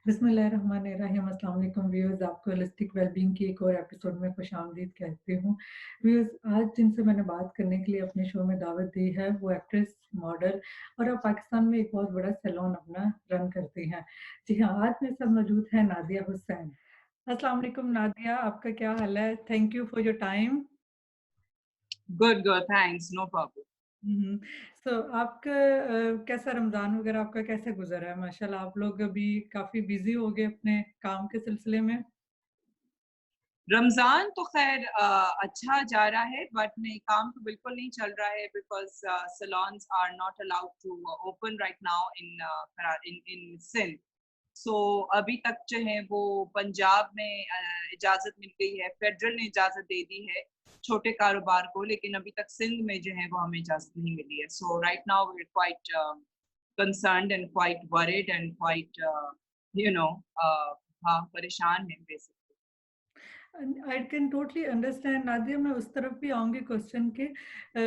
बिस्मिल्लाहिर्रहमानिर्रहीम। अस्सलाम वालेकुम व्यूअर्स, आपको होलिस्टिक वेलबींग की एक और एपिसोड में खुशामदीद कहती हूँ। व्यूअर्स, आज जिनसे मैंने बात करने के लिए अपने शो में दावत दी है वो एक्ट्रेस, मॉडल और अब पाकिस्तान में एक बहुत बड़ा सैलून अपना रन करती हैं। जी हाँ, आज मेरे साथ मौजूद है नादिया हुसैन। अस्सलाम वालेकुम नादिया, आपका क्या हाल है? Thank you for your time. Good, good. Thanks. No problem. हुँ। सो आपका कैसा रमज़ान वग़ैरह आपका कैसे गुज़रा है? माशाल्लाह आप लोग अभी काफ़ी बिज़ी हो गए अपने काम के सिलसिले में। रमज़ान तो ख़ैर अच्छा जा रहा है बट नहीं काम तो बिल्कुल नहीं चल रहा है because salons are not allowed to open right now in Sindh. सो अभी तक जो है वो पंजाब में इजाज़त मिल गई है, फेडरल ने इजाज़त दे दी है छोटे कारोबार को, लेकिन अभी तक सिंध में जो है वो हमें इजाज़त नहीं मिली है। So right now we are quite concerned and quite worried and quite you know हाँ, परेशान हैं basically. I can totally understand Nadia, मैं उस तरफ भी आऊँगी क्वेश्चन के।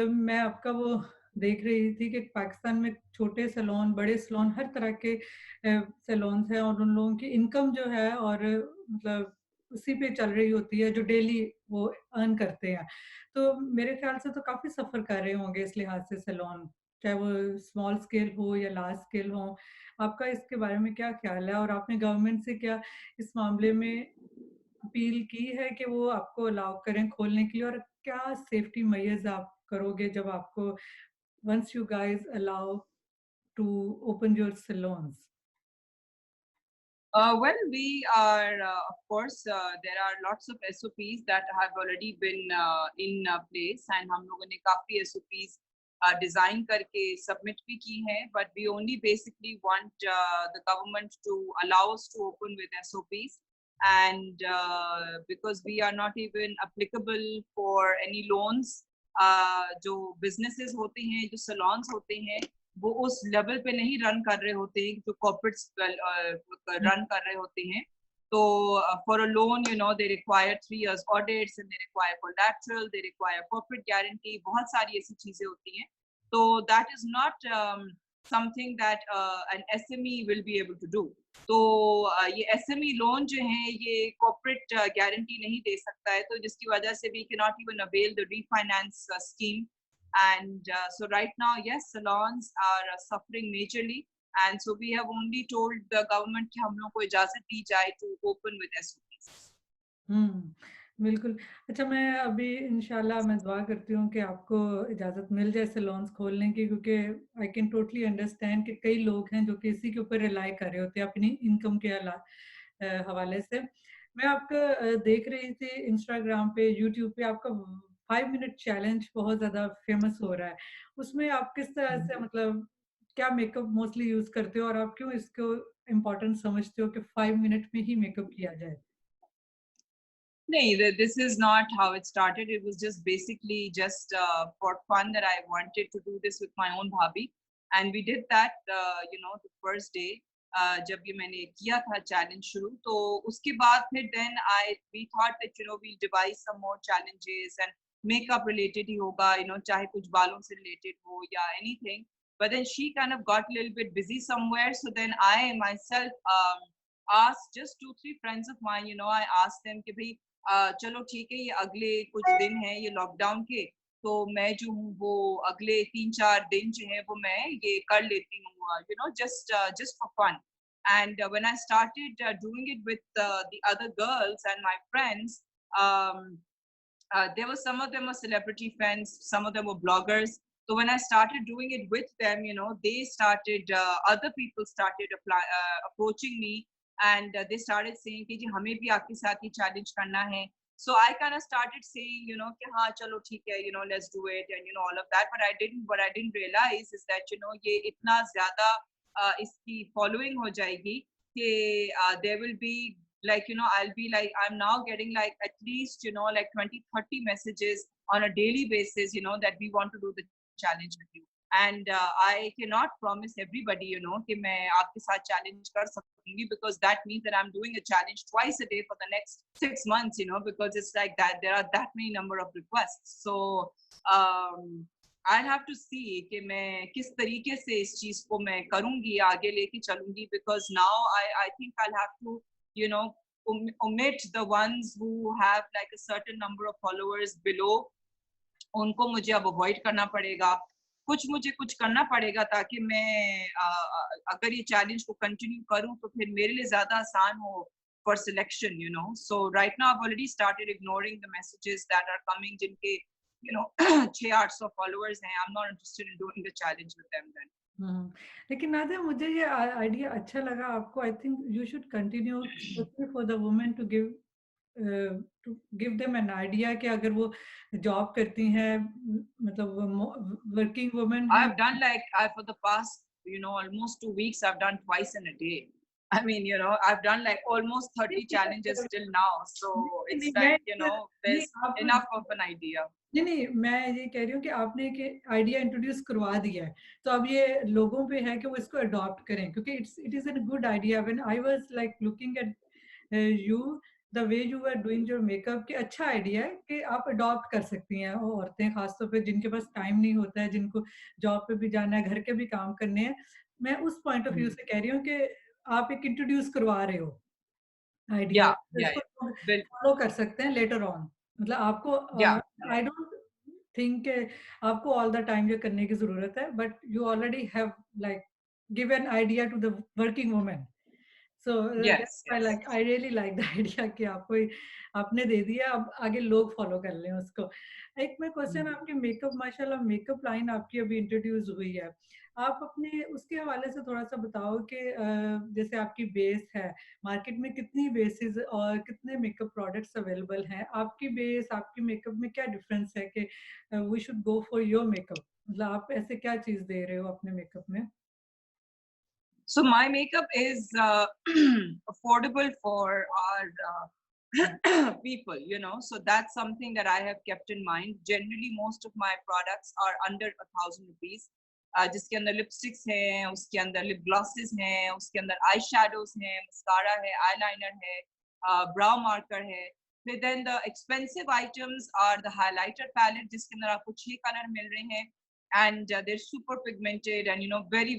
मैं आपका वो देख रही थी कि पाकिस्तान में छोटे सैलून, बड़े सैलून, हर तरह के सैलून्स हैं और उन लोगों की इनकम जो है और मतलब उसी पे चल रही होती है जो डेली वो अर्न करते हैं। तो मेरे ख्याल से तो काफ़ी सफ़र कर रहे होंगे इस लिहाज से सैलून, चाहे वो स्मॉल स्केल हो या लार्ज स्केल हो। आपका इसके बारे में क्या ख़्याल है और आपने गवर्नमेंट से क्या इस मामले में अपील की है कि वो आपको अलाउ करें खोलने के लिए और क्या सेफ्टी मेजर्स आप करोगे जब आपको once you guys allow to open your salons? Well, we are, of course, there are lots of SOPs that have already been in place, and हम लोगों ने काफी SOPs डिजाइन करके सबमिट भी की हैं, but we only basically want the government to allow us to open with SOPs, and because we are not even applicable for any loans, जो businesses होते हैं, जो salons होते हैं, वो उस लेवल पे नहीं रन कर रहे होते हैं जो कॉर्पोरेट्स हुँ, रन कर रहे होते हैं। तो for a loan they require 3 years audits and they require collateral, they require corporate guarantee, बहुत सारी ऐसी चीजें होती हैं। तो that is not something that an SME will be able to do. तो ये एसएमई लोन जो है ये कॉर्पोरेट गारंटी नहीं दे सकता है, तो जिसकी वजह से we can not even avail the refinance scheme. And so right now, yes, salons are suffering majorly. And so we have only told the government कि हम लोग को इजाज़त दी जाए to open with SOPs. हुँ, बिल्कुल। अच्छा, मैं अभी इंशाल्लाह मैं दुआ करती हूँ कि आपको इजाज़त मिल जाए सैलून्स खोलने की, क्योंकि आई कैन टोटली अंडरस्टैंड कि कई लोग हैं जो कि इसी के ऊपर रिलाई कर रहे होते हैं अपनी इनकम के हवाले से। मैं आपका देख रही थी इंस्टाग्राम पे, यूट्यूब पे आपका 5 मिनट चैलेंज बहुत ज़्यादा फ़ेमस हो रहा है। उसमें आप किस तरह से मतलब क्या मेकअप मोस्टली यूज़ करते हो और आप क्यों इसको इम्पोर्टेंट समझते हो कि 5 मिनट में ही मेकअप किया जाए? No, this is not how it started. It was just basically just for fun that I wanted to do this with my own bhabhi, and we did that. The first day जब ये मैंने किया था challenge शुरू, तो उसके बाद फिर then I we thought that we'll devise some more challenges and makeup related ही होगा, चाहे कुछ बालों से related हो या anything. But then she kind of got a little bit busy somewhere, so then I myself asked just 2 3 friends of mine. I asked them कि भाई चलो ठीक है, ये अगले कुछ दिन हैं ये लॉकडाउन के, तो मैं जो हूँ वो अगले 3 4 दिन जो है वो मैं ये कर लेती हूँ, just for fun. And when I started doing it with the other girls and my friends, um, there were some of them were celebrity friends, some of them were bloggers. So when I started doing it with them, they started, other people started approaching me, and they started saying कि जी हमें भी आपके साथ ये challenge करना है. So I kind of started saying, कि हाँ चलो ठीक है, let's do it, and all of that. But what I didn't realize is that ये इतना ज़्यादा इसकी following हो जाएगी कि there will be like I'll be like I'm now getting like at least like 20 30 messages on a daily basis, that we want to do the challenge with you. And I cannot promise everybody कि मैं आपके साथ challenge कर सकूंगी, because that means that I'm doing a challenge twice a day for the next 6 months, because it's like that there are that many number of requests. So I'll have to see कि मैं किस तरीके से इस चीज को मैं करूंगी, आगे लेके चलूंगी, because now I think I'll have to, you know, omit the ones who have like a certain number of followers below. उनको मुझे अब अवॉइड करना पड़ेगा, मुझे कुछ करना पड़ेगा ताकि मैं अगर ये चैलेंज को कंटिन्यू करूं तो फिर मेरे लिए ज्यादा आसान हो for selection, you know. So right now I've already started ignoring the messages that are coming जिनके, you know, 600-800 followers हैं. I'm not interested in doing the challenge with them then. लेकिन नादिया मुझे ये आइडिया अच्छा लगा आपको। I think you should continue for the women to give them an idea कि अगर वो जॉब करती हैं, मतलब वर्किंग वुमेन है। I've done like for the past, you know, almost 2 weeks, I've done twice in a day. I mean, you know, I've done like almost 30 challenges till now. So it's like, you know, there's enough of an idea. नहीं, मैं ये कह रही हूँ कि आपने एक idea introduce करवा दिया है, तो अब ये लोगों पे है कि वो इसको अडॉप्ट करें, क्योंकि it is a good idea. When I was like looking at you, the way you are doing your makeup, कि अच्छा आइडिया है कि आप अडॉप्ट कर सकती हैं, वो औरतें खासतौर पे जिनके पास टाइम नहीं होता है, जिनको जॉब पे भी जाना है, घर के भी काम करने हैं। मैं उस पॉइंट ऑफ व्यू से कह रही हूँ कि आप एक इंट्रोड्यूस करवा रहे हो आइडिया, Yeah, तो yeah, इसको yeah. फॉलो कर सकते हैं लेटर ऑन। मतलब आपको Yeah, आई डोंट थिंक आपको ऑल द टाइम ये करने की ज़रूरत है, but you already have like given idea to the working woman. So yes, that's yes. I really like the idea कि आपको आपने दे दिया, अब आगे लोग फॉलो कर लें उसको। एक मैं क्वेश्चन, आपके मेकअप, माशाल्लाह मेकअप लाइन आपकी अभी इंट्रोड्यूस हुई है, आप अपने उसके हवाले से थोड़ा-सा बताओ कि जैसे आपकी बेस है, मार्केट में कितनी बेसेस और कितने मेकअप प्रोडक्ट्स अवेलेबल हैं? आपकी बेस, आपकी मेकअप में क्या डिफरेंस है कि we should go for your makeup? मतलब आप ऐसे क्या चीज़ दे रहे हो अपने मेकअप में? So my makeup is affordable for our people, you know. So that's something that I have kept in mind. Generally, most of my products are under 1,000 rupees. जिसके अंदर लिपस्टिक्स हैं, उसके अंदर लिप ग्लॉसेस हैं, उसके अंदर eye shadows हैं, mascara है, आईलाइनर है, ब्राउ मार्कर है. फिर then the expensive items are the highlighter palette, जिसके अंदर आपको 6 कलर मिल रहे हैं, and they're super pigmented and, you know, very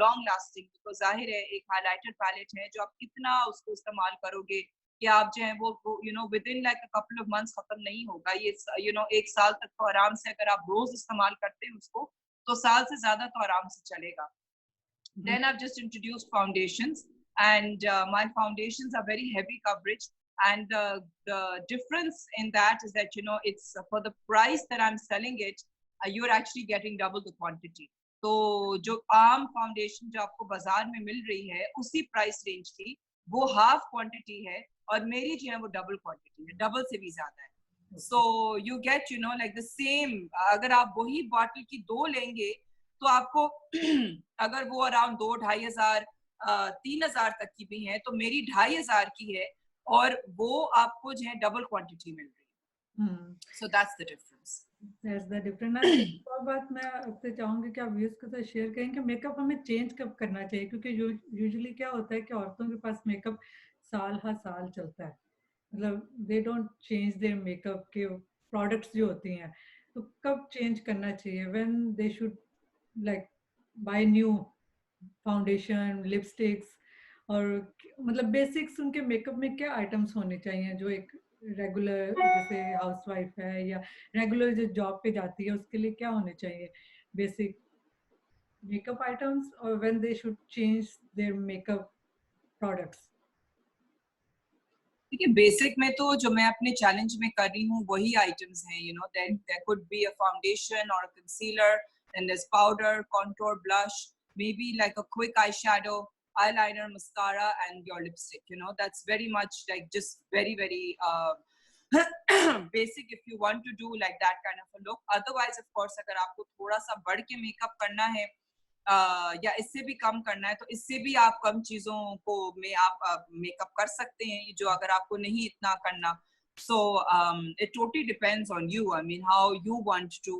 long lasting, because जाहिर है एक highlighter palette है जो आप कितना उसको इस्तेमाल करोगे कि आप जो है वो you know within like a couple of months खत्म नहीं होगा ये, you know, 1 साल तक तो आराम से अगर आप रोज इस्तेमाल करते हैं उसको तो साल से ज्यादा तो आराम से चलेगा. Then I've just introduced foundations, and my foundations are very heavy coverage, and the difference in that is that, you know, it's for the price that I'm selling it, you're actually getting double the quantity. तो जो आम foundation जो आपको बाजार में मिल रही है उसी प्राइस रेंज की वो हाफ क्वांटिटी है, और मेरी जो है वो डबल क्वांटिटी है, डबल से भी ज्यादा है. So you get, you know, like the same. अगर आप वही बॉटल की 2 लेंगे तो आपको अगर वो अराउंड 2-2,500 3,000 तक की भी है, तो मेरी 2,500 की है और वो आपको जो है डबल क्वांटिटी मिल रही है. So that's the difference. That's the difference. एक और बात मैं आपसे चाहूँगी कि आप व्यूअर्स के साथ शेयर करें कि मेकअप हमें चेंज कब करना चाहिए? क्योंकि यूजुअली क्या होता है कि औरतों के पास मेकअप साल हर साल चलता है। मतलब they don't change their makeup के प्रोडक्ट्स जो होती हैं, तो कब चेंज करना चाहिए? When they should like buy new foundation, lipsticks, और मतलब बेसिक्स उनके मेकअप में क्या आइटम्स होने चाहिए जो एक रेगुलर जैसे हाउसवाइफ है या रेगुलर जो जॉब पे जाती है उसके लिए क्या होने चाहिए बेसिक मेकअप आइटम्स, और when they should change their makeup products? देखिए बेसिक में तो जो मैं अपने चैलेंज में कर रही हूँ वही आइटम्स हैं, you know, there could be a foundation और a concealer, then there is powder, contour, blush, maybe like a quick eye shadow, eyeliner, mascara, and your lipstick. You know, that's very much like just very basic if you want to do like that kind of a look. Otherwise, of course, अगर आपको थोड़ा सा बढ़ के makeup करना है या इससे भी कम करना है तो इससे भी आप कम चीजों को में आप मेकअप कर सकते हैं, जो अगर आपको नहीं इतना करना. So it totally depends on you. I mean, how you want to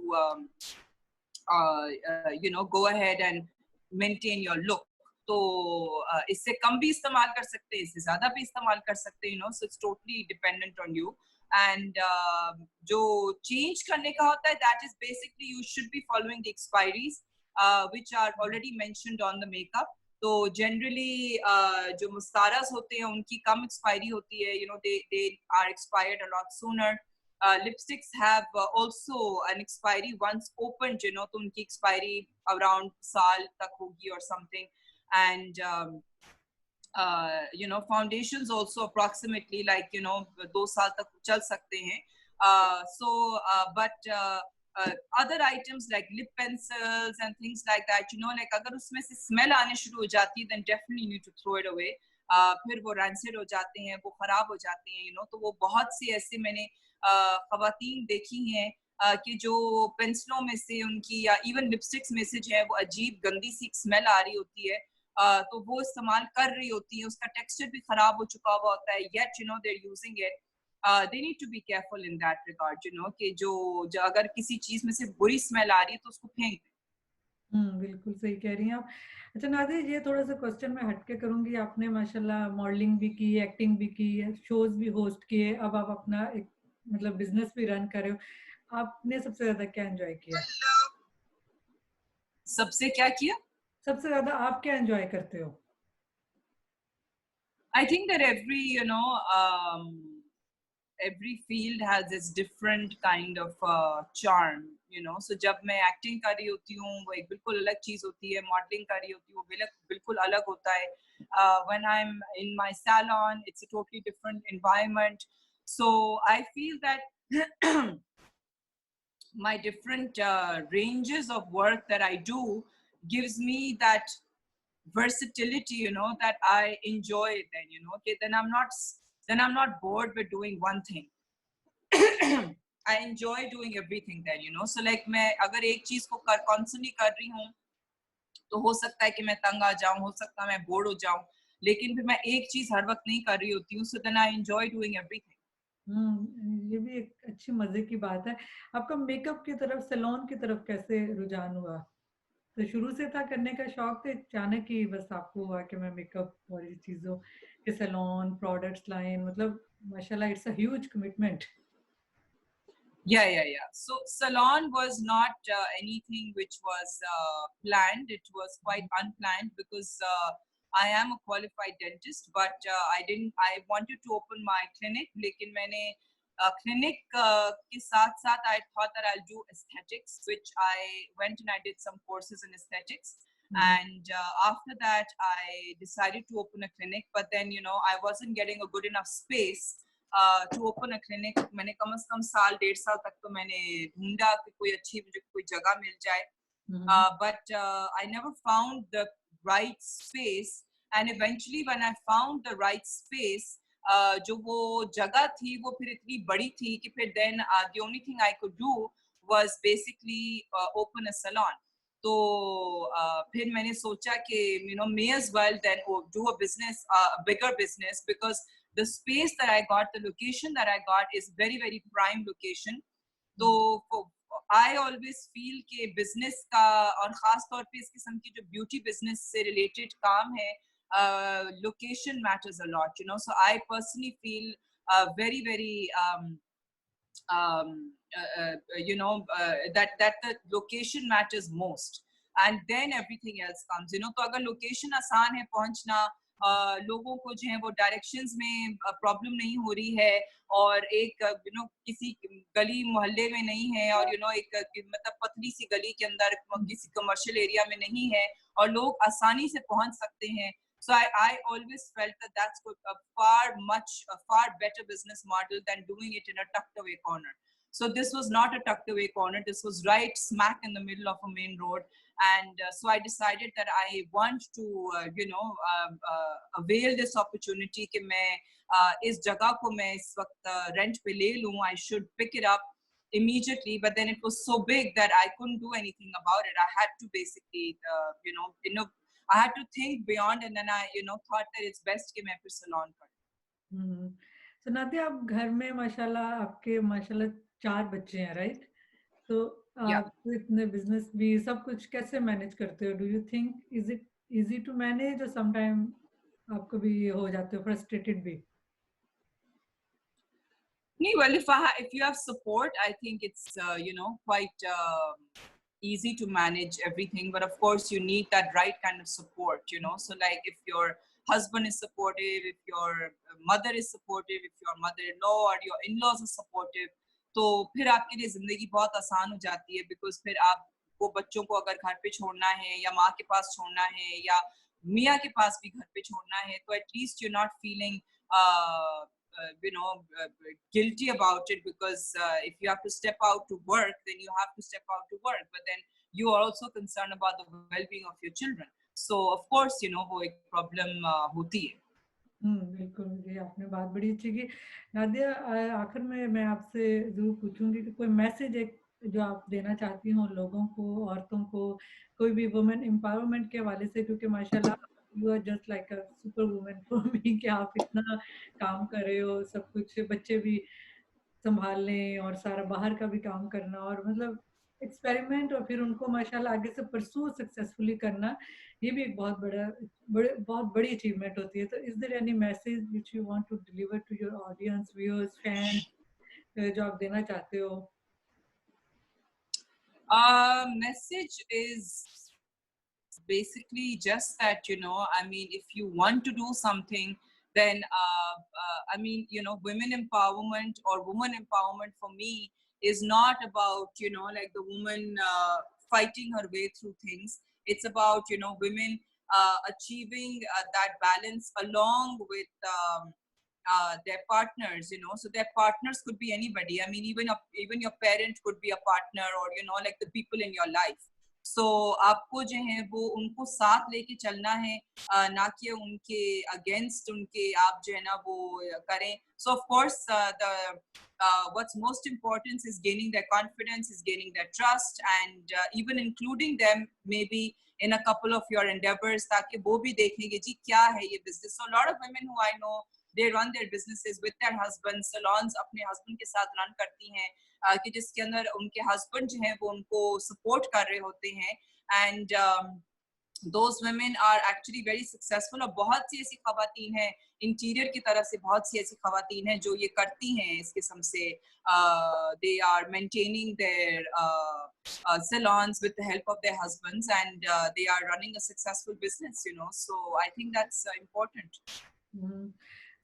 you know, go ahead and maintain your look. तो इससे कम भी इस्तेमाल कर सकते हैं, इससे ज्यादा भी इस्तेमाल कर सकते हैं, you know, so it's totally dependent on you. and जो change करने का होता है, that is basically you should be following the expiries which are already mentioned on the makeup. तो generally जो mascaras होते हैं उनकी कम expiry होती है, you know, they are expired a lot sooner. Lipsticks have also an expiry once opened, you know, तो उनकी expiry around साल तक होगी or something. And you know, foundations also approximately like, you know, 2 साल तक चल सकते हैं. But other items like lip pencils and things like that, you know, like अगर उसमें से smell आने शुरू हो जाती है, then definitely you need to throw it away. फिर वो rancid हो जाते हैं, वो खराब हो जाते हैं, you know. तो वो बहुत सी ऐसे मैंने खवातीन देखी हैं कि जो पेंसिलों में से उनकी या इवन लिपस्टिक्स में से जो है वो अजीब गंदी सी स्मेल आ रही होती है, तो वो इस्तेमाल कर रही होती है, उसका टेक्सचर भी खराब हो चुका हुआ होता है, yet you know they're using it. They need to be careful in that regard, you know, कि जो अगर किसी चीज में से बुरी स्मेल आ रही है तो उसको फेंक दें. बिल्कुल सही कह रही हैं आप। अच्छा नादिया, ये थोड़ा-सा क्वेश्चन मैं हट के करूँगी। आपने माशाल्लाह मॉडलिंग भी की, एक्टिंग भी की है, शोज़ भी होस्ट किए, अब आप अपना एक मतलब बिज़नेस भी रन कर रहे हो। आपने सबसे ज़्यादा क्या एन्जॉय किया? सबसे क्या किया? सबसे ज़्यादा आप क्या एन्जॉय करते हो? I think that every field has its different kind of charm, you know. So जब मैं एक्टिंग कर रही होती हूँ वो एक बिल्कुल अलग चीज होती है, मॉडलिंग कर रही होती हूँ वो बिल्कुल अलग होता है. When I'm in my salon, it's a totally different environment. So I feel that my different ranges of work that I do gives me that versatility, you know, that I enjoy it. Then, you know, okay, then I'm not bored with doing one thing. I enjoy doing everything then, you know. So like मैं अगर एक चीज को constantly कर रही हूँ तो हो सकता है कि मैं तंग आ जाऊं, हो सकता है मैं बोर्ड हो जाऊं, लेकिन फिर मैं एक चीज हर वक्त नहीं कर रही होती हूँ. So then I enjoy doing everything. ये भी एक अच्छी मज़े की बात है। आपका मेकअप की तरफ, सैलून की तरफ कैसे रुझान हुआ? तो शुरू से था करने का शौक, तो अचानक ही बस आपको हुआ कि मैं मेकअप और ये चीज़ों के सैलून, प्रोडक्ट्स लाइन, मतलब माशाल्लाह it's a huge commitment. Yeah. So salon was not anything which was planned. It was quite unplanned because I am a qualified dentist, but I wanted to open my clinic. लेकिन मैंने clinic के साथ I thought that I'll do aesthetics, which I went and I did some courses in aesthetics. And after that, I decided to open a clinic, but then, you know, I wasn't getting a good enough space to open a clinic. मैंने कम से कम साल 1.5 साल तक तो मैंने ढूंढा कि कोई अच्छी मुझे कोई जगह मिल जाए, but I never found the right space. And eventually when I found the right space, जो वो जगह थी वो फिर इतनी बड़ी थी कि फिर then the only thing I could do was basically open a salon. तो फिर मैंने सोचा कि you know, may as well then do a business, a bigger business, because the space that I got, the location that I got is very, very prime location. तो I always feel कि business का और खास तौर पे इस किस्म की जो beauty business से related काम है, location matters a lot, you know. So I personally feel very, very you know, that the location matters most, and then everything else comes, you know. तो अगर location आसान है पहुंचना, लोगों को जो है वो डायरेक्शंस में प्रॉब्लम नहीं हो रही है, और एक यू नो किसी गली मोहल्ले में नहीं है, और यू नो एक मतलब पतली सी गली के अंदर किसी कमर्शियल एरिया में नहीं है, और लोग आसानी से पहुंच सकते हैं. So I always felt that that's a far better business model than doing it in a tucked away corner. So this was not a tucked away corner. This was right smack in the middle of a main road. And so I decided that I want to, you know, avail this opportunity कि मैं इस जगह को मैं इस वक्त rent पे ले लूँ. I should pick it up immediately, but then it was so big that I couldn't do anything about it. I had to basically, you know, I had to think beyond, and then I, you know, thought that it's best कि मैं फिर salon करूँ. तो नादिया, आप घर में माशाल्लाह आपके माशाल्लाह 4 बच्चे हैं, राइट? तो Yeah. आप इतने बिजनेस भी सब कुछ कैसे मैनेज करते हो? Do you think is it easy to manage, और सम टाइम आप कभी हो जाते हो फ्रस्ट्रेटेड भी? Well, if you have support, I think it's quite easy to manage everything. But of course, you need that right kind of support. So like if your husband is supportive, if your mother is supportive, if your mother-in-law or your in-laws are supportive, तो फिर आपके लिए जिंदगी बहुत आसान हो जाती है, बिकॉज फिर आपको बच्चों को अगर घर पे छोड़ना है या माँ के पास छोड़ना है या मियाँ के पास भी घर पे छोड़ना है, तो at least you not feeling uh, you know guilty about it, because if you have to step out to work, then you have to step out to work, but then you are also concerned about the well-being of your children. So of course वो एक problem होती है. बिल्कुल, ये आपने बात बड़ी अच्छी की। नादिया, आखिर में मैं आपसे ज़रूर पूछूँगी कि कोई मैसेज एक जो आप देना चाहती हों लोगों को, औरतों को, कोई भी वुमेन एम्पावरमेंट के हवाले से, क्योंकि माशाल्लाह you are just like a super woman for me कि आप इतना काम कर रहे हो, सब कुछ बच्चे भी सँभालने और सारा बाहर का भी काम करना और मतलब एक्सपेरिमेंट और फिर उनको माशाल्लाह आगे से परस्यू सक्सेसफुली करना, ये भी एक बहुत बड़ी अचीवमेंट होती है। तो is there any message which you want to deliver to your audience, viewers, fans, जो आप देना चाहते हो? Message is basically just that, I mean, if you want to do something, then I mean, women empowerment or woman empowerment for me is not about like the woman fighting her way through things. It's about women achieving that balance along with their partners. So their partners could be anybody. I mean, even your parent could be a partner, or like the people in your life. सो आपको जो है वो उनको साथ लेके चलना है, ना कि उनके अगेंस्ट उनके आप जो है ना वो करें. सो of course the what's most important is gaining their confidence, is gaining their trust, and even including them maybe in a couple of your endeavors, ताकि वो भी देखेंगे जी क्या है ये business. So a lot of women who I know, they run their businesses with their husbands. Salons अपने husband के साथ run करती हैं, कि जिसके अंदर उनके हस्बैंड जो है वो उनको सपोर्ट कर रहे होते हैं. And those women are actually very successful. और बहुत सी ऐसी खवातीन हैं इंटीरियर की तरफ से, बहुत सी ऐसी खवातीन हैं जो ये करती हैं इस किस्म से. they are maintaining their salons with the help of their husbands, and they are running a successful business, so I think that's important.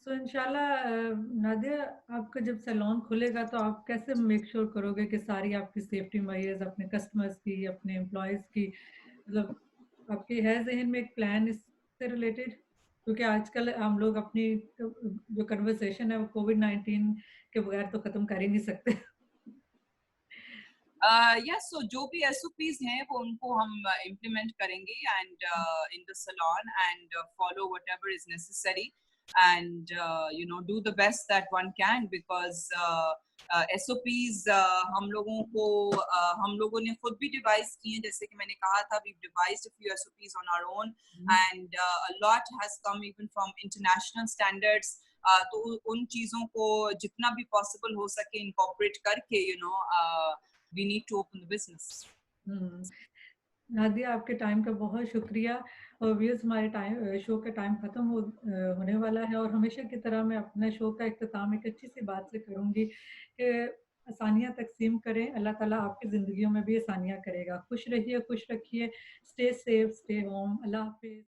सो इंशाल्लाह नादिया, आपका जब सैलून खुलेगा तो आप कैसे मेक श्योर करोगे कि सारी आपकी सेफ्टी मेजर्स अपने कस्टमर्स की, अपने एम्प्लॉयज़ की, मतलब आपके है ज़हन में एक प्लान इससे रिलेटेड? क्योंकि आजकल हम लोग अपनी जो कन्वर्सेशन है वो कोविड-19 के बगैर तो ख़त्म कर ही नहीं सकते। Yes, so जो भी SOPs हैं वो उनको हम implement करेंगे, and in the salon, and follow whatever is necessary, and do the best that one can, because SOPs हम लोगों ने खुद भी डिवाइस किए हैं. जैसे कि मैंने कहा था, we've devised a few SOPs on our own, and a lot has come even from international standards. तो उन चीज़ों को जितना भी possible हो सके incorporate करके we need to open the business. Nadia, आपके टाइम का बहुत शुक्रिया। और व्यूअर्स, हमारे शो का टाइम ख़त्म होने वाला है, और हमेशा की तरह मैं अपने शो का इख्तिताम एक अच्छी सी बात से करूँगी कि आसानियाँ तक़सीम करें, अल्लाह ताला आपकी ज़िंदगियों में भी आसानियाँ करेगा। खुश रहिए, खुश रखिए, स्टे सेफ, स्टे होम। अल्लाह हाफ़िज़।